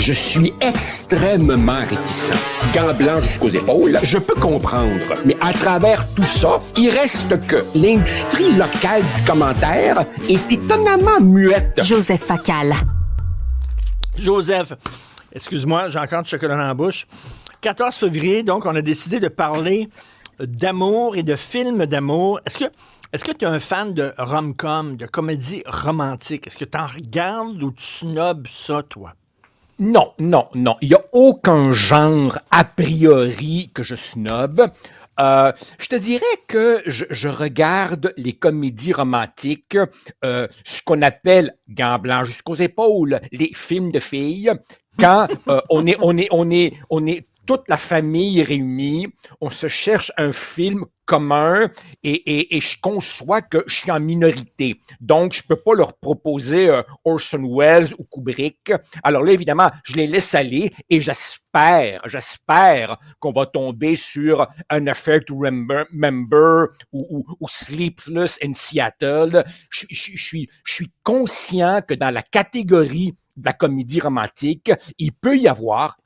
Je suis extrêmement réticent. Gants blancs jusqu'aux épaules, je peux comprendre. Mais à travers tout ça, il reste que l'industrie locale du commentaire est étonnamment muette. Joseph Facal. Joseph, excuse-moi, j'ai encore du chocolat dans la bouche. 14 février, donc, on a décidé de parler d'amour et de films d'amour. Est-ce que tu es un fan de rom-com, de comédie romantique? Est-ce que tu en regardes ou tu snobs ça, toi? Non. Il n'y a aucun genre a priori que je snob. Je te dirais que je regarde les comédies romantiques, ce qu'on appelle gants blancs jusqu'aux épaules, les films de filles, quand on est toute la famille réunie, on se cherche un film commun et je conçois que je suis en minorité. Donc, je ne peux pas leur proposer Orson Welles ou Kubrick. Alors là, évidemment, je les laisse aller et j'espère qu'on va tomber sur An Affair to Remember ou Sleepless in Seattle. Je suis conscient que dans la catégorie de la comédie romantique, il peut y avoir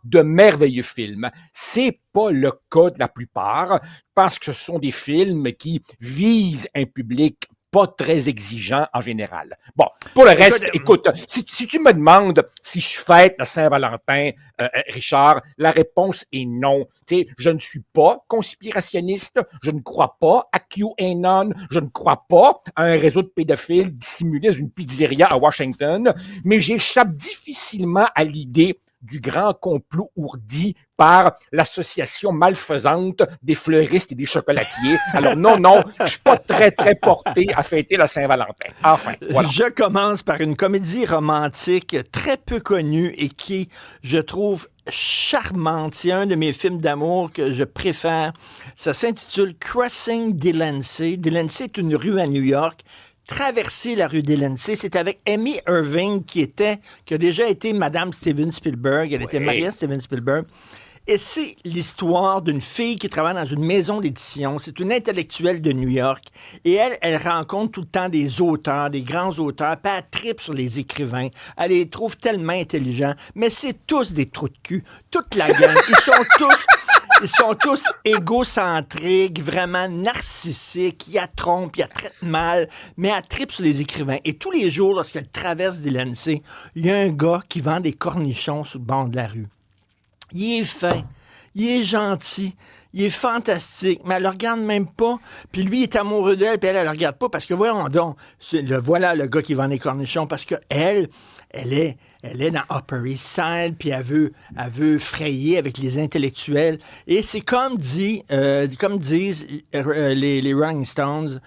de merveilleux films. C'est pas le cas de la plupart, parce que ce sont des films qui visent un public pas très exigeant en général. Bon, pour le reste, écoute, si tu me demandes si je fête la Saint-Valentin, Richard, la réponse est non. Tu sais, je ne suis pas conspirationniste, je ne crois pas à QAnon, je ne crois pas à un réseau de pédophiles dissimulé dans une pizzeria à Washington, mais j'échappe difficilement à l'idée du grand complot ourdi par l'association malfaisante des fleuristes et des chocolatiers. Alors non, je suis pas très porté à fêter la Saint-Valentin. Enfin, voilà. Je commence par une comédie romantique très peu connue et qui, je trouve, charmante. C'est un de mes films d'amour que je préfère. Ça s'intitule Crossing Delancey. Delancey est une rue à New York. Traverser la rue Delancey, c'est avec Amy Irving qui a déjà été Madame Steven Spielberg. Elle était mariée à Steven Spielberg. Et c'est l'histoire d'une fille qui travaille dans une maison d'édition. C'est une intellectuelle de New York. Et elle rencontre tout le temps des auteurs, des grands auteurs, puis elle tripe sur les écrivains. Elle les trouve tellement intelligents. Mais c'est tous des trous de cul. Toute la gang. Ils sont tous égocentriques, vraiment narcissiques. Ils la trompent, ils la traitent mal, mais elle tripe sur les écrivains. Et tous les jours, lorsqu'elle traverse Delancey, il y a un gars qui vend des cornichons sur le bord de la rue. Il est fin, il est gentil, il est fantastique, mais elle le regarde même pas. Puis lui, il est amoureux d'elle, puis elle le regarde pas, parce que voyons donc, voilà le gars qui vend des cornichons, parce que elle est dans Upper East Side, puis elle veut frayer avec les intellectuels. Et c'est comme disent les Rolling Stones,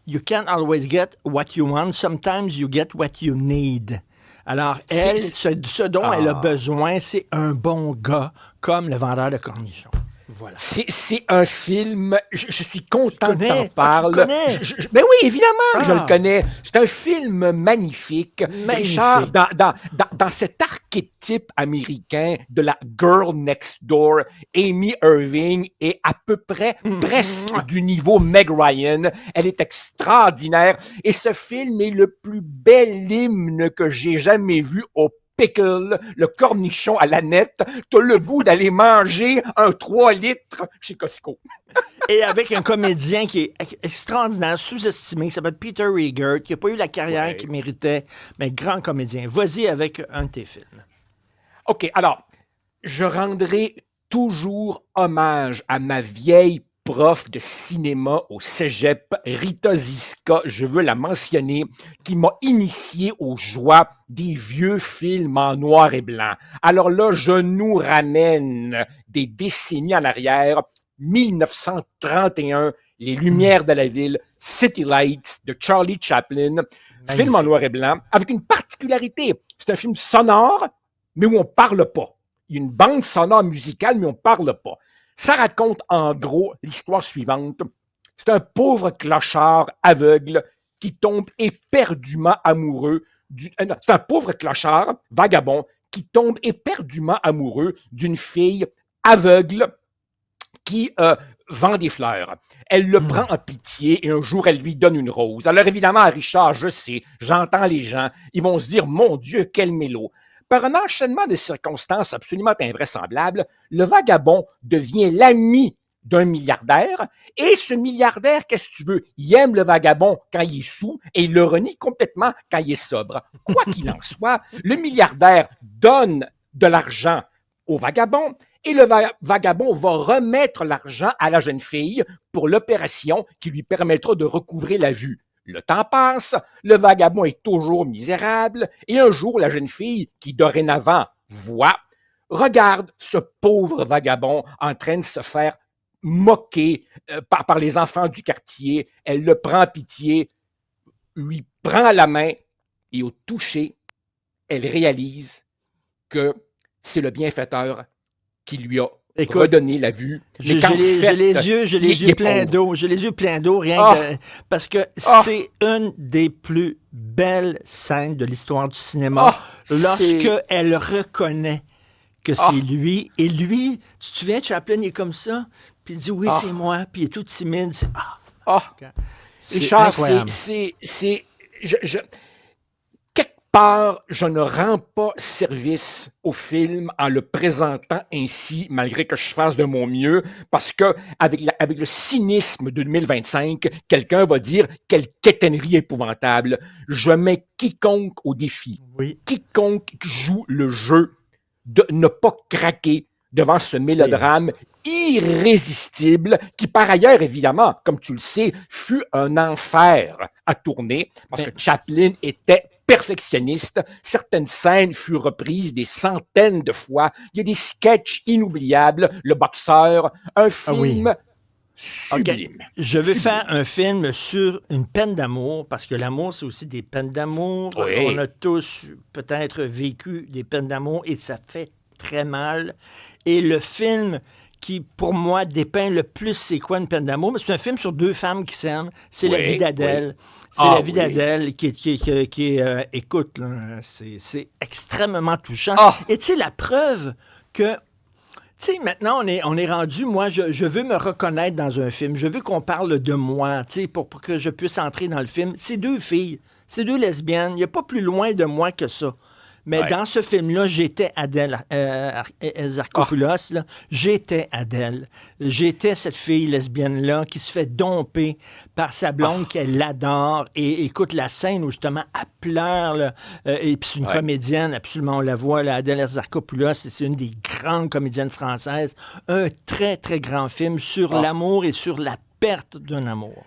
you can't always get what you want, sometimes you get what you need. Alors, ce dont elle a besoin, c'est un bon gars, comme le vendeur de cornichons. Voilà. C'est un film, je suis content que t'en parles. Tu le connais? Ben oui, évidemment, je le connais. C'est un film magnifique. Richard, dans cet archétype américain de la girl next door, Amy Irving est à peu près presque du niveau Meg Ryan. Elle est extraordinaire. Et ce film est le plus bel hymne que j'ai jamais vu au pickle, le cornichon à la nette, t'as le goût d'aller manger un 3 litres chez Costco. Et avec un comédien qui est extraordinaire, sous-estimé, qui s'appelle Peter Riegert, qui n'a pas eu la carrière qu'il méritait, mais grand comédien. Vas-y avec un de tes films. OK, alors, je rendrai toujours hommage à ma vieille prof de cinéma au cégep, Rita Ziska, je veux la mentionner, qui m'a initié aux joies des vieux films en noir et blanc. Alors là, je nous ramène des décennies en arrière, 1931, Les Lumières de la ville, City Lights de Charlie Chaplin, film en noir et blanc, avec une particularité. C'est un film sonore, mais où on parle pas. Il y a une bande sonore musicale, mais on parle pas. Ça raconte en gros l'histoire suivante. C'est un pauvre clochard aveugle qui tombe éperdument amoureux c'est un pauvre clochard vagabond qui tombe éperdument amoureux d'une fille aveugle qui vend des fleurs. Elle le prend en pitié et un jour, elle lui donne une rose. Alors évidemment, Richard, je sais, j'entends les gens, ils vont se dire, mon Dieu, quel mélo. Par un enchaînement de circonstances absolument invraisemblables, le vagabond devient l'ami d'un milliardaire, et ce milliardaire, qu'est-ce que tu veux? Il aime le vagabond quand il est sous et il le renie complètement quand il est sobre. Quoi qu'il en soit, le milliardaire donne de l'argent au vagabond et le vagabond va remettre l'argent à la jeune fille pour l'opération qui lui permettra de recouvrer la vue. Le temps passe, le vagabond est toujours misérable et un jour, la jeune fille, qui dorénavant voit, regarde ce pauvre vagabond en train de se faire moqué par les enfants du quartier. Elle le prend en pitié, lui prend la main et au toucher, elle réalise que c'est le bienfaiteur qui lui a redonné la vue. J'ai les yeux pleins d'eau. J'ai les yeux pleins d'eau, parce que c'est une des plus belles scènes de l'histoire du cinéma. Lorsque elle reconnaît que c'est lui. Et lui, tu te souviens, Chaplin est comme ça, puis il dit oui, c'est moi, puis il est tout timide. C'est incroyable. Quelque part, je ne rends pas service au film en le présentant ainsi, malgré que je fasse de mon mieux, parce que avec le cynisme de 2025, quelqu'un va dire quelle quétainerie épouvantable. Je mets quiconque au défi. Oui. Quiconque joue le jeu de ne pas craquer devant ce mélodrame irrésistible qui, par ailleurs, évidemment, comme tu le sais, fut un enfer à tourner parce que Chaplin était perfectionniste. Certaines scènes furent reprises des centaines de fois. Il y a des sketchs inoubliables. Le boxeur, un film sublime. Okay. Je veux faire un film sur une peine d'amour, parce que l'amour, c'est aussi des peines d'amour. Oui. On a tous peut-être vécu des peines d'amour et ça fait très mal. Et le film qui, pour moi, dépeint le plus c'est quoi une peine d'amour, c'est un film sur deux femmes qui s'aiment. C'est la vie d'Adèle. C'est la vie d'Adèle qui est écoute, là, c'est extrêmement touchant. Et tu sais, la preuve que tu sais, maintenant, on est rendu, moi, je veux me reconnaître dans un film. Je veux qu'on parle de moi, tu sais, pour que je puisse entrer dans le film. C'est deux filles, c'est deux lesbiennes. Il n'y a pas plus loin de moi que ça. Mais dans ce film-là, j'étais Adèle Exarchopoulos. J'étais Adèle. J'étais cette fille lesbienne-là qui se fait domper par sa blonde qu'elle adore. Et écoute, la scène où justement elle pleure, là, et puis c'est une comédienne, absolument, on la voit, là, Adèle Exarchopoulos, c'est une des grandes comédiennes françaises. Un très, très grand film sur l'amour et sur la perte d'un amour.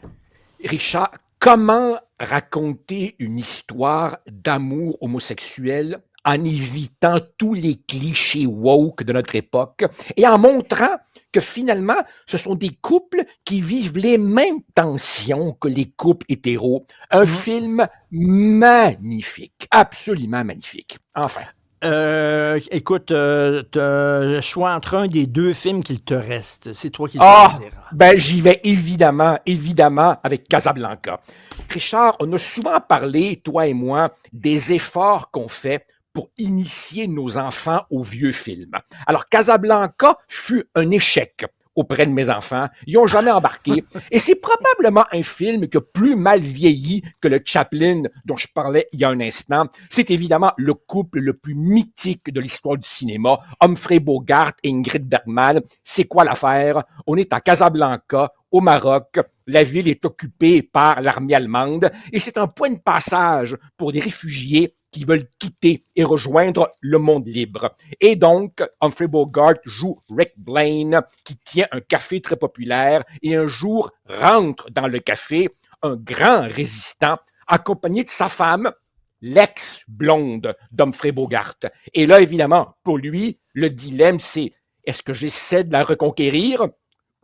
Richard, comment raconter une histoire d'amour homosexuel en évitant tous les clichés woke de notre époque et en montrant que finalement, ce sont des couples qui vivent les mêmes tensions que les couples hétéros. Un film magnifique, absolument magnifique. Enfin. Écoute, t'as le choix entre un des deux films qu'il te reste. C'est toi qui le choisiras. Ben, j'y vais évidemment avec Casablanca. Richard, on a souvent parlé, toi et moi, des efforts qu'on fait pour initier nos enfants aux vieux films. Alors, Casablanca fut un échec auprès de mes enfants. Ils n'ont jamais embarqué. Et c'est probablement un film qui a plus mal vieilli que le Chaplin dont je parlais il y a un instant. C'est évidemment le couple le plus mythique de l'histoire du cinéma. Humphrey Bogart et Ingrid Bergman. C'est quoi l'affaire? On est à Casablanca, au Maroc. La ville est occupée par l'armée allemande et c'est un point de passage pour des réfugiés qui veulent quitter et rejoindre le monde libre. Et donc, Humphrey Bogart joue Rick Blaine, qui tient un café très populaire, et un jour rentre dans le café un grand résistant, accompagné de sa femme, l'ex-blonde d'Humphrey Bogart. Et là, évidemment, pour lui, le dilemme, c'est est-ce que j'essaie de la reconquérir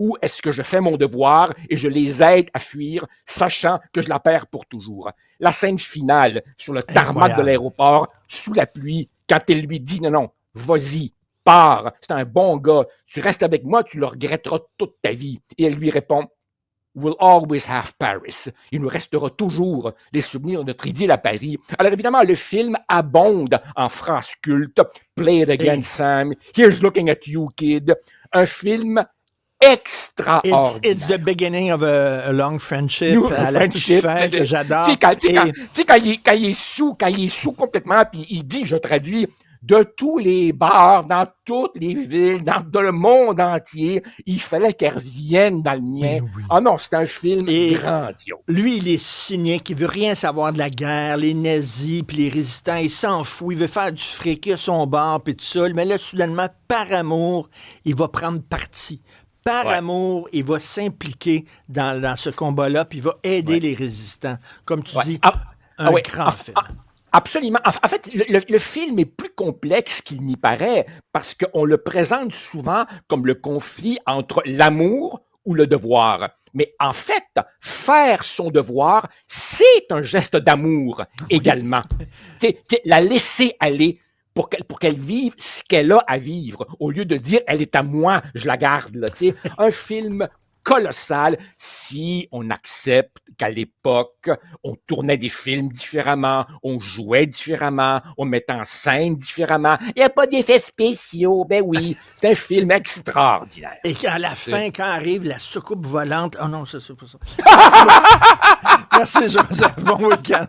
ou est-ce que je fais mon devoir et je les aide à fuir, sachant que je la perds pour toujours? La scène finale sur le tarmac de l'aéroport, sous la pluie, quand elle lui dit « Non, vas-y, pars, c'est un bon gars, tu restes avec moi, tu le regretteras toute ta vie. » Et elle lui répond « We'll always have Paris. » Il nous restera toujours les souvenirs de notre idylle à Paris. Alors évidemment, le film abonde en phrases cultes. « Play it again, Sam. Here's looking at you, kid. » Un film extraordinaire. It's the beginning of a long friendship. La toute fin que j'adore. Tu sais, quand il est sous complètement, puis il dit, je traduis, de tous les bars, dans toutes les villes, dans le monde entier. Il fallait qu'elle revienne dans le mien. Ben oui. Ah non, c'est un film Et grandiose. lui, il est cynique, il veut rien savoir de la guerre, les nazis, puis les résistants, il s'en fout, il veut faire du fric, il a son bar, puis tout ça. Mais là, soudainement, par amour, il va prendre parti. Par Ouais, amour, il va s'impliquer dans ce combat-là, puis il va aider ouais, les résistants. Comme tu ouais. dis, Ah un ouais, grand film. absolument. En fait, le film est plus complexe qu'il n'y paraît parce qu'on le présente souvent comme le conflit entre l'amour ou le devoir. Mais en fait, faire son devoir, c'est un geste d'amour Oui. également. La laisser aller pour qu'elle vive ce qu'elle a à vivre, au lieu de dire elle est à moi, je la garde. Là, un film colossal si on accepte qu'à l'époque, on tournait des films différemment, on jouait différemment, on mettait en scène différemment. Il n'y a pas d'effets spéciaux. Ben oui, c'est un film extraordinaire. Et qu'à la C'est- fin, quand arrive la soucoupe volante, oh non, ça, c'est pas ça. Merci, Merci Joseph. Bon week-end.